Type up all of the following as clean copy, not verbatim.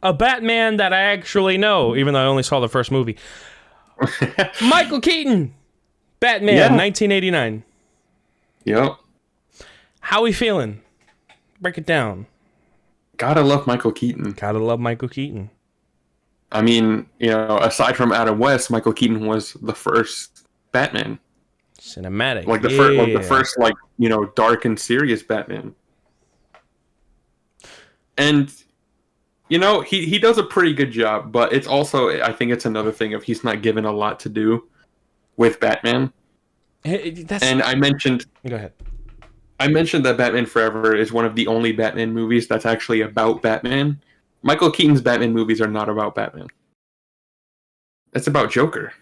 a Batman that I actually know, even though I only saw the first movie. Michael Keaton, Batman, Yeah. 1989. Yep. How we feeling? Break it down. Gotta love Michael Keaton. Gotta love Michael Keaton. I mean, aside from Adam West, Michael Keaton was the first Batman. Cinematic. Like the Yeah. first dark and serious Batman. And he does a pretty good job, but it's also, I think it's another thing of he's not given a lot to do with Batman. And Go ahead. I mentioned that Batman Forever is one of the only Batman movies that's actually about Batman. Michael Keaton's Batman movies are not about Batman. It's about Joker.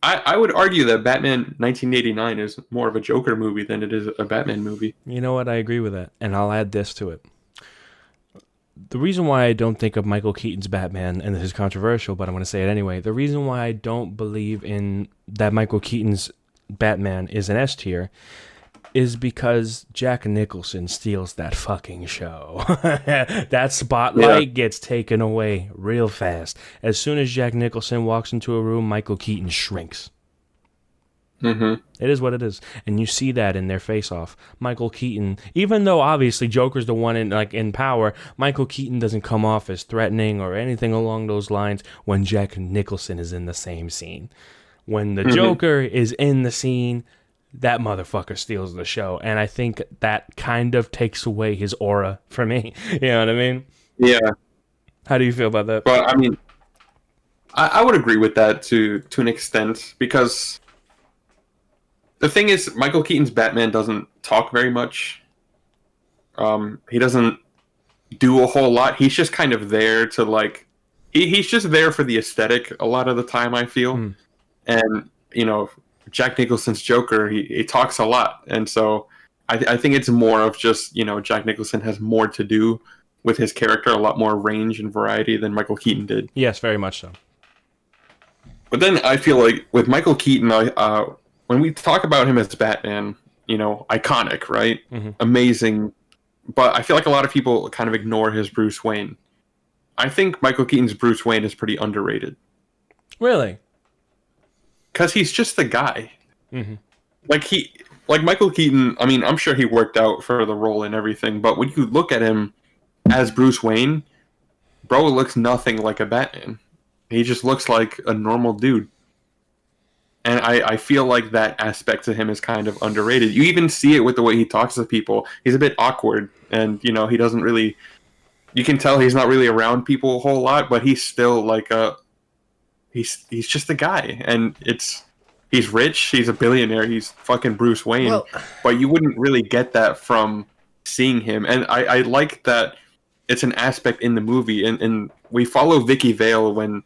I would argue that Batman 1989 is more of a Joker movie than it is a Batman movie. You know what? I agree with that. And I'll add this to it. The reason why I don't think of Michael Keaton's Batman, and this is controversial, but I'm going to say it anyway. The reason why I don't believe in that Michael Keaton's Batman is an S tier is because Jack Nicholson steals that fucking show. That spotlight gets taken away real fast. As soon as Jack Nicholson walks into a room, Michael Keaton shrinks. Mm-hmm. It is what it is. And you see that in their face-off. Michael Keaton, even though obviously Joker's the one in power, Michael Keaton doesn't come off as threatening or anything along those lines when Jack Nicholson is in the same scene. When the Joker is in the scene, that motherfucker steals the show. And I think that kind of takes away his aura for me. You know what I mean? Yeah. How do you feel about that? But I mean, I would agree with that to an extent, because the thing is, Michael Keaton's Batman doesn't talk very much. He doesn't do a whole lot. He's just kind of there to he's just there for the aesthetic a lot of the time, I feel. And Jack Nicholson's Joker, he talks a lot, and so I think it's more of just Jack Nicholson has more to do with his character, a lot more range and variety than Michael Keaton did. Yes, very much so. But then I feel like with Michael Keaton, when we talk about him as Batman, iconic, right? Mm-hmm. Amazing. But I feel like a lot of people kind of ignore his Bruce Wayne. I think Michael Keaton's Bruce Wayne is pretty underrated. Really? Because he's just the guy. Mm-hmm. Like Michael Keaton, I mean, I'm sure he worked out for the role and everything, but when you look at him as Bruce Wayne, bro looks nothing like a Batman. He just looks like a normal dude. And I feel like that aspect to him is kind of underrated. You even see it with the way he talks to people. He's a bit awkward, and he doesn't really. You can tell he's not really around people a whole lot, but he's still he's just a guy, and he's rich. He's a billionaire. He's fucking Bruce Wayne, but you wouldn't really get that from seeing him. And I like that it's an aspect in the movie, and we follow Vicky Vale when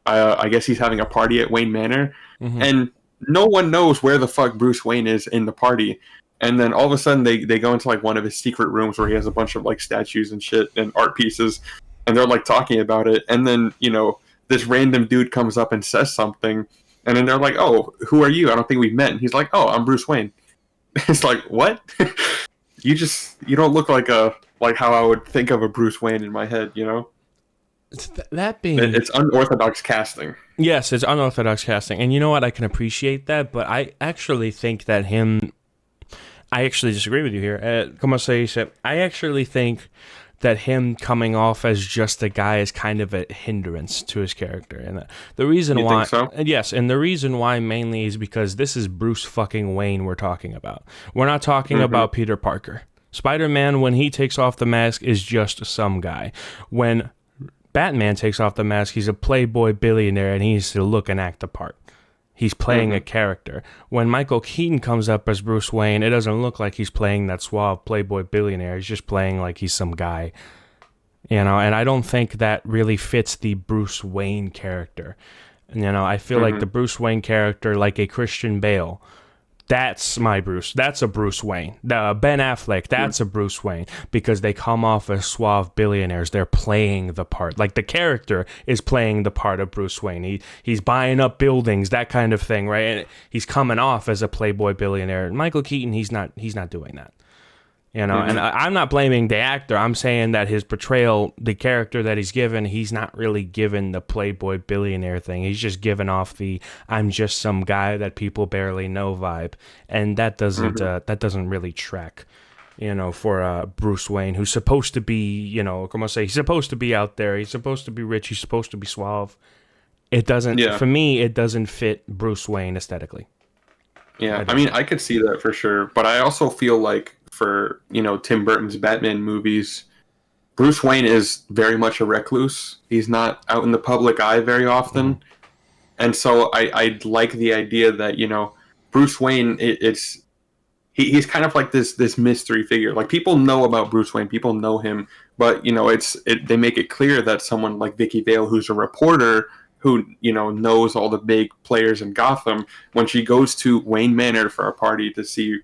I guess he's having a party at Wayne Manor. Mm-hmm. And no one knows where the fuck Bruce Wayne is in the party. And then all of a sudden they go into one of his secret rooms where he has a bunch of statues and shit and art pieces, and they're talking about it. And then, this random dude comes up and says something, and then they're like, "Oh, who are you? I don't think we've met." And he's like, "Oh, I'm Bruce Wayne." It's like, what? You don't look like how I would think of a Bruce Wayne in my head, It's unorthodox casting. Yes, it's unorthodox casting. And you know what? I can appreciate that, but I actually think that I actually disagree with you here. Como se dice? I actually think that him coming off as just a guy is kind of a hindrance to his character. And the reason you why... think so? Yes, and the reason why mainly is because this is Bruce fucking Wayne we're talking about. We're not talking about Peter Parker. Spider-Man, when he takes off the mask, is just some guy. When Batman takes off the mask, he's a playboy billionaire, and he needs to look and act the part. He's playing a character. When Michael Keaton comes up as Bruce Wayne, it doesn't look like he's playing that suave playboy billionaire. He's just playing like he's some guy. And I don't think that really fits the Bruce Wayne character. I feel like the Bruce Wayne character, like a Christian Bale, that's my Bruce. That's a Bruce Wayne. Ben Affleck, that's a Bruce Wayne, because they come off as suave billionaires. They're playing the part. Like the character is playing the part of Bruce Wayne. He's buying up buildings, that kind of thing, right? And he's coming off as a playboy billionaire. Michael Keaton, he's not doing that. You know, and I'm not blaming the actor. I'm saying that his portrayal, the character that he's given, he's not really given the playboy billionaire thing. He's just given off the "I'm just some guy that people barely know" vibe, and that doesn't really track. You know, for Bruce Wayne, who's supposed to be, you know, como say, he's supposed to be out there. He's supposed to be rich. He's supposed to be suave. It doesn't. Yeah. For me, it doesn't fit Bruce Wayne aesthetically. Yeah, I mean, I could see that for sure, but I also feel like for, Tim Burton's Batman movies, Bruce Wayne is very much a recluse. He's not out in the public eye very often. And so I like the idea that, Bruce Wayne, he's kind of like this mystery figure. Like, people know about Bruce Wayne, people know him, but, they make it clear that someone like Vicky Vale, who's a reporter, who knows all the big players in Gotham, when she goes to Wayne Manor for a party to see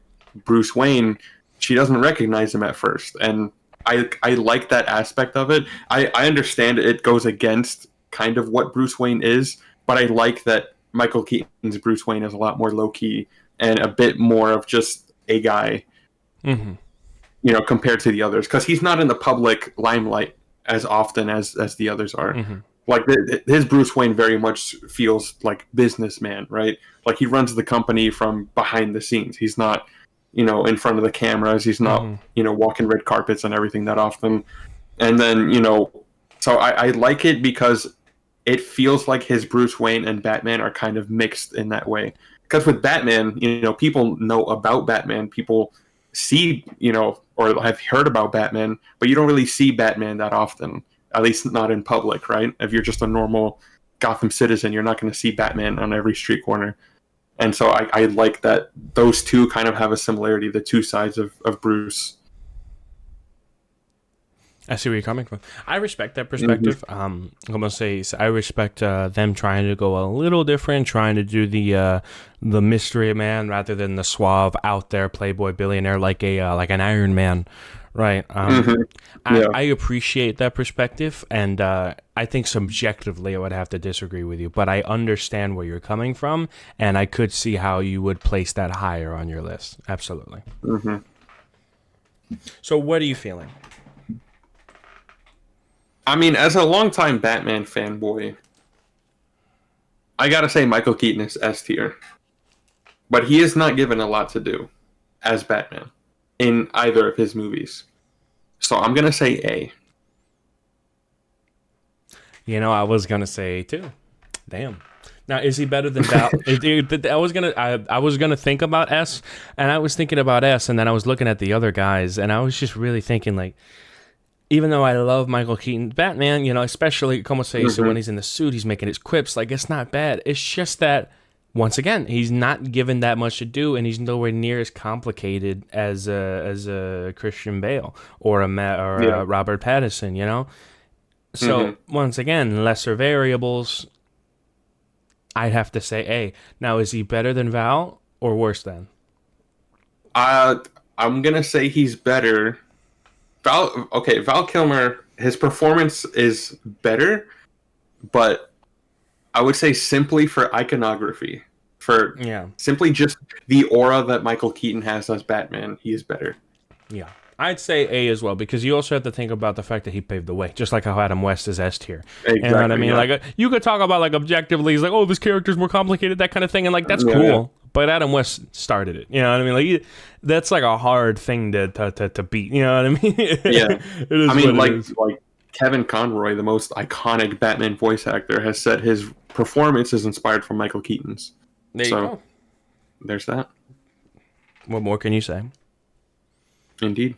Bruce Wayne, she doesn't recognize him at first, and I like that aspect of it. I understand it goes against kind of what Bruce Wayne is, but I like that Michael Keaton's Bruce Wayne is a lot more low key and a bit more of just a guy, compared to the others, because he's not in the public limelight as often as the others are. Like, his Bruce Wayne very much feels like businessman, right? Like, he runs the company from behind the scenes. He's not, in front of the cameras. He's not, walking red carpets and everything that often. And then, so I like it because it feels like his Bruce Wayne and Batman are kind of mixed in that way. Because with Batman, people know about Batman. People see, or have heard about Batman, but you don't really see Batman that often. At least not in public, right? If you're just a normal Gotham citizen, you're not going to see Batman on every street corner. And so I like that those two kind of have a similarity, the two sides of Bruce. I see where you're coming from. I respect that perspective. I'm gonna say I respect them trying to go a little different, trying to do the mystery man rather than the suave, out there playboy billionaire like an Iron Man. Right. I appreciate that perspective, and I think subjectively I would have to disagree with you, but I understand where you're coming from, and I could see how you would place that higher on your list. Absolutely. So what are you feeling? I mean, as a longtime Batman fanboy, I gotta say Michael Keaton is S tier. But he is not given a lot to do as Batman in either of his movies. So I'm going to say A. I was going to say A too. Damn. Now, is he better than Val? I was gonna think about S, and I was thinking about S, and then I was looking at the other guys, and I was just really thinking, like, even though I love Michael Keaton's Batman, especially, como se dice, when he's in the suit, he's making his quips, like, it's not bad. It's just that, once again, he's not given that much to do, and he's nowhere near as complicated as a Christian Bale or a Robert Pattinson, So once again, lesser variables. I'd have to say A. Now, is he better than Val or worse than? I'm gonna say he's better. Val Kilmer, his performance is better, but I would say simply for iconography, simply just the aura that Michael Keaton has as Batman, he is better. Yeah, I'd say A as well, because you also have to think about the fact that he paved the way, just like how Adam West is S tier. Exactly, you know what I mean? Yeah. Like, you could talk about, like, objectively, he's like, oh, this character's more complicated, that kind of thing, and, like, that's cool. Yeah. But Adam West started it. You know what I mean? Like, that's like a hard thing to beat. You know what I mean? Yeah. It is like Kevin Conroy, the most iconic Batman voice actor, has said his performance is inspired from Michael Keaton's. There you go. There's that. What more can you say? Indeed.